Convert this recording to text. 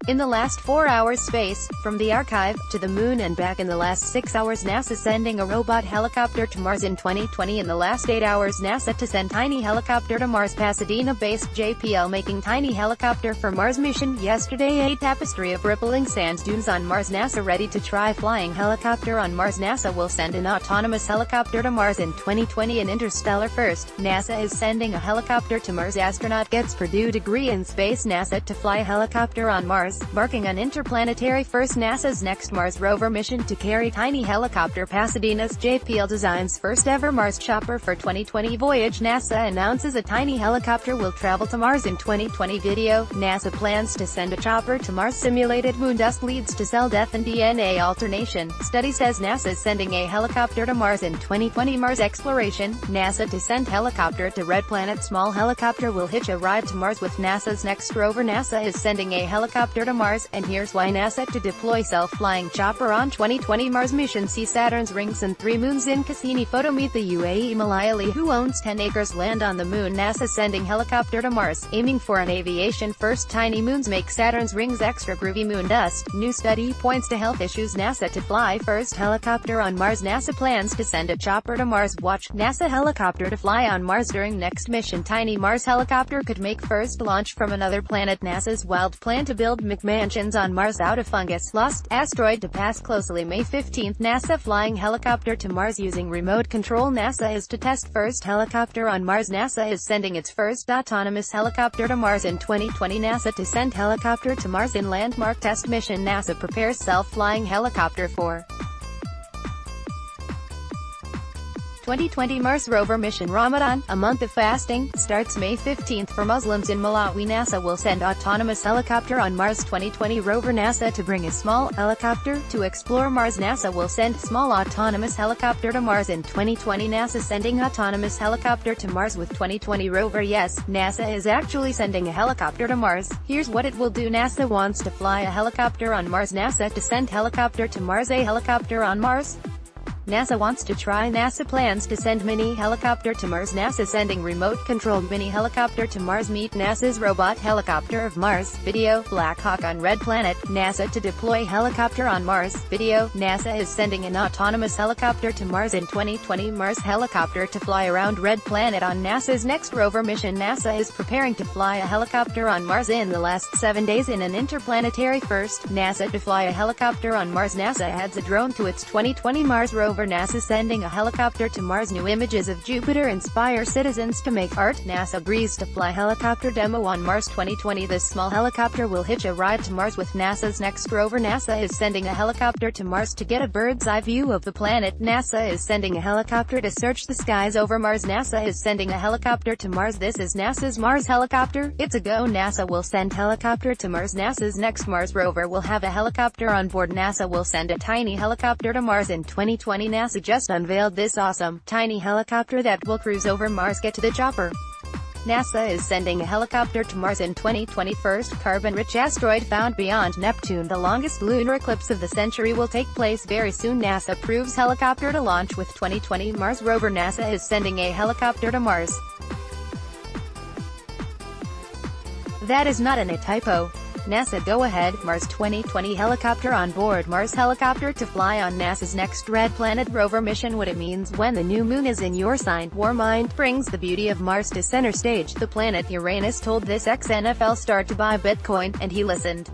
In the last 4 hours space, from the archive, to the moon and back in the last 6 hours NASA sending a robot helicopter to Mars in 2020 in the last 8 hours NASA to send tiny helicopter to Mars Pasadena-based JPL making tiny helicopter for Mars mission yesterday a tapestry of rippling sand dunes on Mars NASA ready to try flying helicopter on Mars NASA will send an autonomous helicopter to Mars in 2020 in Interstellar First, NASA is sending a helicopter to Mars astronaut gets Purdue degree in space NASA to fly a helicopter on Mars, marking an interplanetary first NASA's next Mars rover mission to carry tiny helicopter Pasadena's JPL designs first ever Mars chopper for 2020 voyage NASA announces a tiny helicopter will travel to Mars in 2020 video, NASA plans to send a chopper to Mars simulated moon dust leads to cell death and DNA alternation, study says NASA is sending a helicopter to Mars in 2020 Mars exploration, NASA to send helicopter to Red Planet small helicopter will hitch a ride to Mars with NASA's next rover NASA is sending a helicopter to Mars, and here's why NASA to deploy self-flying chopper on 2020 Mars mission see Saturn's rings and 3 moons in Cassini photo meet the UAE Malayali who owns 10 acres land on the moon NASA sending helicopter to Mars, aiming for an aviation first tiny moons make Saturn's rings extra groovy moon dust, new study points to health issues NASA to fly first helicopter on Mars NASA plans to send a chopper to Mars watch, NASA helicopter to fly on Mars during next mission tiny Mars helicopter could make first launch from another planet NASA's wild plan to build McMansions on Mars out of fungus lost asteroid to pass closely May 15 NASA flying helicopter to Mars using remote control NASA is to test first helicopter on Mars NASA is sending its first autonomous helicopter to Mars in 2020 NASA to send helicopter to Mars in landmark test mission NASA prepares self-flying helicopter for 2020 Mars rover mission Ramadan, a month of fasting, starts May 15 for Muslims in Malawi NASA will send autonomous helicopter on Mars 2020 rover NASA to bring a small helicopter to explore Mars NASA will send small autonomous helicopter to Mars in 2020 NASA sending autonomous helicopter to Mars with 2020 rover yes, NASA is actually sending a helicopter to Mars, here's what it will do NASA wants to fly a helicopter on Mars NASA to send helicopter to Mars a helicopter on Mars? NASA wants to try NASA plans to send mini helicopter to Mars NASA sending remote-controlled mini helicopter to Mars meet NASA's robot helicopter of Mars, video, Black Hawk on Red Planet, NASA to deploy helicopter on Mars, video, NASA is sending an autonomous helicopter to Mars in 2020 Mars helicopter to fly around Red Planet on NASA's next rover mission NASA is preparing to fly a helicopter on Mars in the last 7 days in an interplanetary first, NASA to fly a helicopter on Mars NASA adds a drone to its 2020 Mars rover NASA sending a helicopter to Mars new images of Jupiter inspire citizens to make art NASA agrees to fly helicopter demo on Mars 2020 this small helicopter will hitch a ride to Mars with NASA's next rover NASA is sending a helicopter to Mars to get a bird's eye view of the planet NASA is sending a helicopter to search the skies over Mars NASA is sending a helicopter to Mars this is NASA's Mars helicopter it's a go NASA will send helicopter to Mars NASA's next Mars rover will have a helicopter on board NASA will send a tiny helicopter to Mars in 2020 NASA just unveiled this awesome, tiny helicopter that will cruise over Mars get to the chopper. NASA is sending a helicopter to Mars in 2020 first carbon-rich asteroid found beyond Neptune the longest lunar eclipse of the century will take place very soon NASA proves helicopter to launch with 2020 Mars rover NASA is sending a helicopter to Mars. That is not a typo. NASA go ahead, Mars 2020 helicopter on board Mars helicopter to fly on NASA's next Red Planet rover mission what it means when the new moon is in your sign. War Mind brings the beauty of Mars to center stage. The planet Uranus told this ex-NFL star to buy Bitcoin, and he listened.